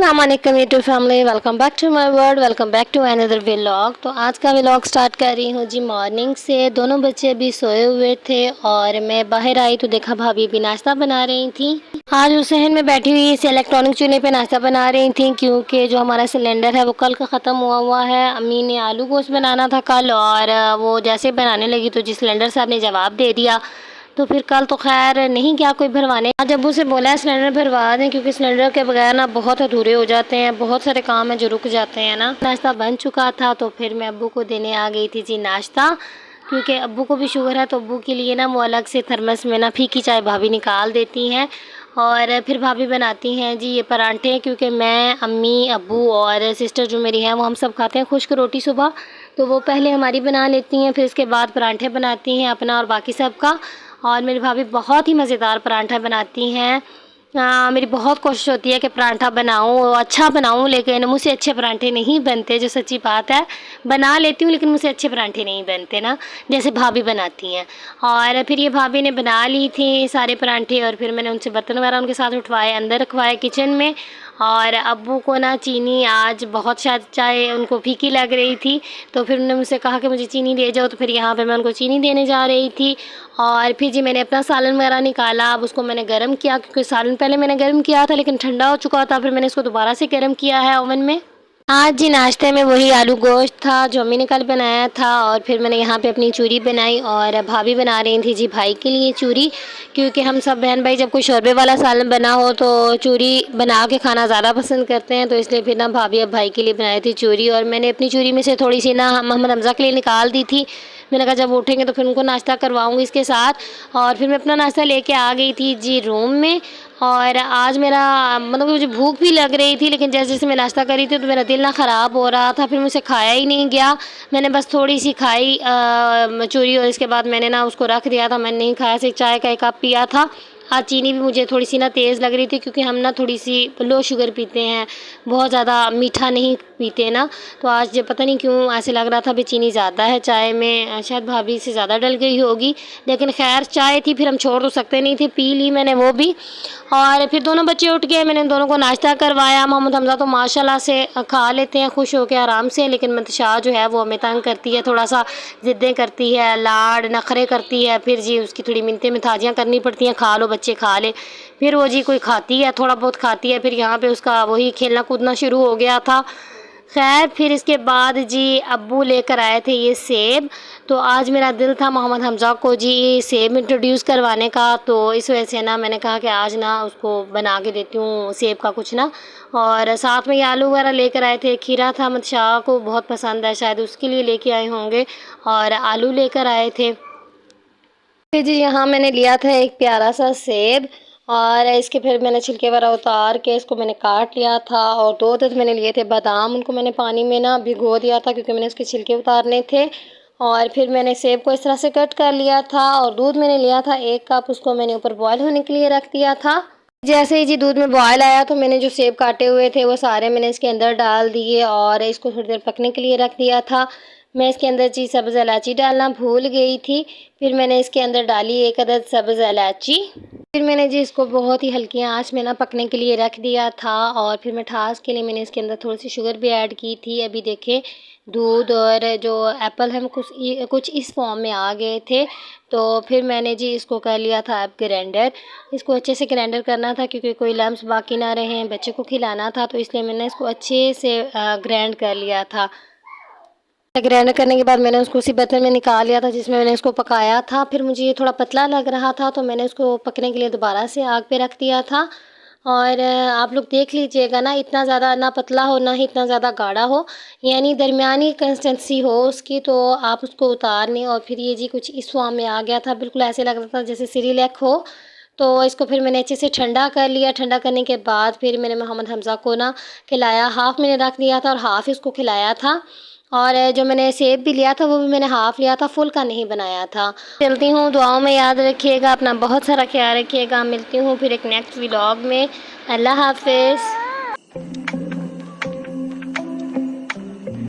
अस्सलाम वालेकुम YouTube family, welcome back to my world, welcome back to another vlog. तो आज का व्लॉग स्टार्ट कर रही हूँ जी मॉर्निंग से। दोनों बच्चे अभी सोए हुए थे और मैं बाहर आई तो देखा भाभी भी नाश्ता बना रही थी। आज उस सहन में बैठी हुई इस इलेक्ट्रॉनिक चूल्हे पे नाश्ता बना रही थी, क्योंकि जो हमारा सिलेंडर है वो कल का ख़त्म हुआ है। अम्मी ने आलू गोश्त बनाना था कल, और वो जैसे बनाने लगी तो जी सिलेंडर साहब ने जवाब दे दिया। तो फिर कल तो खैर नहीं गया कोई भरवाने। आज अब्बू से बोला है सिलेंडर भरवा दें, क्योंकि सिलेंडर के बगैर ना बहुत अधूरे हो जाते हैं, बहुत सारे काम हैं जो रुक जाते हैं ना। नाश्ता बन चुका था तो फिर मैं अब्बू को देने आ गई थी जी नाश्ता, क्योंकि अब्बू को भी शुगर है तो अब्बू के लिए ना वो अलग से थर्मस में ना फीकी चाय भाभी निकाल देती हैं, और फिर भाभी बनाती हैं जी ये परांठे। क्योंकि मैं, अम्मी, अब्बू और सिस्टर जो मेरी हैं वो हम सब खाते हैं खुश्क रोटी सुबह, तो वो पहले हमारी बना लेती हैं, फिर इसके बाद परांठे बनाती हैं अपना और बाकी सब का। और मेरी भाभी बहुत ही मज़ेदार परांठा बनाती हैं। मेरी बहुत कोशिश होती है कि परांठा बनाऊं, अच्छा बनाऊं, लेकिन मुझसे अच्छे परांठे नहीं बनते, जो सच्ची बात है। बना लेती हूँ लेकिन मुझसे अच्छे परांठे नहीं बनते ना, जैसे भाभी बनाती हैं। और फिर ये भाभी ने बना ली थी सारे परांठे, और फिर मैंने उनसे बर्तन वगैरह उनके साथ उठवाए, अंदर रखवाए किचन में। और अब्बू को ना चीनी आज बहुत शायद चाय उनको फीकी लग रही थी, तो फिर उन्होंने मुझसे कहा कि मुझे चीनी ले जाओ, तो फिर यहाँ पे मैं उनको चीनी देने जा रही थी। और फिर जी मैंने अपना सालन वगैरह निकाला, अब उसको मैंने गर्म किया, क्योंकि सालन पहले मैंने गर्म किया था लेकिन ठंडा हो चुका था, फिर मैंने इसको दोबारा से गर्म किया है ओवन में। आज जी नाश्ते में वही आलू गोश्त था जो अम्मी ने कल बनाया था, और फिर मैंने यहाँ पे अपनी चूरी बनाई, और भाभी बना रही थी जी भाई के लिए चूरी, क्योंकि हम सब बहन भाई जब कोई शोरबे वाला सालन बना हो तो चूरी बना के खाना ज़्यादा पसंद करते हैं, तो इसलिए फिर ना भाभी अब भाई के लिए बनाई थी चूरी। और मैंने अपनी चूरी में से थोड़ी सी ना मोहम्मद हमज़ा के लिए निकाल दी थी। मैंने कहा जब उठेंगे तो फिर उनको नाश्ता करवाऊँगी इसके साथ। और फिर मैं अपना नाश्ता लेके आ गई थी जी रूम में। और आज मेरा मतलब मुझे भूख भी लग रही थी, लेकिन जैसे जैसे मैं नाश्ता करी थी तो मेरा दिल ना ख़राब हो रहा था, फिर मुझसे खाया ही नहीं गया। मैंने बस थोड़ी सी खाई चूरी, और इसके बाद मैंने ना उसको रख दिया था, मैंने नहीं खाया, सिर्फ चाय का एक कप पिया था। आज चीनी भी मुझे थोड़ी सी ना तेज़ लग रही थी, क्योंकि हम ना थोड़ी सी लो शुगर पीते हैं, बहुत ज़्यादा मीठा नहीं पीते ना। तो आज जब पता नहीं क्यों ऐसे लग रहा था भी चीनी ज़्यादा है चाय में, शायद भाभी से ज़्यादा डल गई होगी, लेकिन खैर चाय थी, फिर हम छोड़ तो सकते नहीं थे, पी ली मैंने वो भी। और फिर दोनों बच्चे उठ गए, मैंने दोनों को नाश्ता करवाया। मोहम्मद हमज़ा तो माशाल्लाह से खा लेते हैं खुश होकर आराम से, लेकिन मंतशा जो है वो हमें तंग करती है, थोड़ा सा ज़िद्दें करती है, लाड नखरे करती है, फिर जी उसकी थोड़ी मिन्नतें मिठाजियाँ करनी पड़ती हैं, खा लो बच्चे खा ले। फिर वो जी कोई खाती है, थोड़ा बहुत खाती है, फिर यहाँ पे उसका वही खेलना कूदना शुरू हो गया था। खैर फिर इसके बाद जी अब्बू लेकर आए थे ये सेब, तो आज मेरा दिल था मोहम्मद हमज़ा को जी सेब इंट्रोड्यूस करवाने का, तो इस वजह से ना मैंने कहा कि आज ना उसको बना के देती हूँ सेब का कुछ ना। और साथ में ये आलू वगैरह लेकर आए थे, खीरा था, शाह को बहुत पसंद है, शायद उसके लिए लेके आए होंगे, और आलू लेकर आए थे। फिर जी यहाँ मैंने लिया था एक प्यारा सा सेब, और इसके फिर मैंने छिलके वगैरह उतार के इसको मैंने काट लिया था। और दो दस मैंने लिए थे बादाम, उनको मैंने पानी में ना भिगो दिया था, क्योंकि मैंने इसके छिलके उतारने थे। और फिर मैंने सेब को इस तरह से कट कर लिया था, और दूध मैंने लिया था 1 कप, उसको मैंने ऊपर बॉयल होने के लिए रख दिया था। जैसे ही जी दूध में बॉयल आया तो मैंने जो सेब काटे हुए थे वो सारे मैंने इसके अंदर डाल दिए, और इसको थोड़ी देर पकने के लिए रख दिया था। मैं इसके अंदर जी सब्ज़ इलायची डालना भूल गई थी, फिर मैंने इसके अंदर डाली 1 अदद सब्ज़ इलायची। फिर मैंने जी इसको बहुत ही हल्की आंच में ना पकने के लिए रख दिया था, और फिर मिठास के लिए मैंने इसके अंदर थोड़ी सी शुगर भी ऐड की थी। अभी देखें दूध और जो एप्पल है कुछ इस फॉर्म में आ गए थे। तो फिर मैंने जी इसको कर लिया था अब ग्राइंडर। इसको अच्छे से ग्राइंडर करना था, क्योंकि कोई लम्स बाकी ना रहें, बच्चे को खिलाना था, तो इसलिए मैंने इसको अच्छे से ग्राइंड कर लिया था। ग्राइंड करने के बाद मैंने उसको उसी बर्तन में निकाल लिया था जिसमें मैंने इसको पकाया था। फिर मुझे ये थोड़ा पतला लग रहा था, तो मैंने उसको पकने के लिए दोबारा से आग पे रख दिया था। और आप लोग देख लीजिएगा ना, इतना ज़्यादा ना पतला हो ना ही इतना ज़्यादा गाढ़ा हो, यानी दरमियानी कंसिस्टेंसी हो उसकी, तो आप उसको उतार लें। और फिर ये जी कुछ इस फॉर्म में आ गया था, बिल्कुल ऐसे लग रहा था जैसे सिरिलैक हो। तो इसको फिर मैंने अच्छे से ठंडा कर लिया। ठंडा करने के बाद फिर मैंने मोहम्मद हमज़ा को ना खिलाया, हाफ़ मैंने रख दिया था और हाफ़ इसको खिलाया था। और जो मैंने सेब भी लिया था वो भी मैंने हाफ़ लिया था, फुल का नहीं बनाया था। चलती हूँ, दुआओं में याद रखिएगा, अपना बहुत सारा ख्याल रखिएगा। मिलती हूँ फिर एक नेक्स्ट व्लॉग में। अल्लाह हाफ़िज़।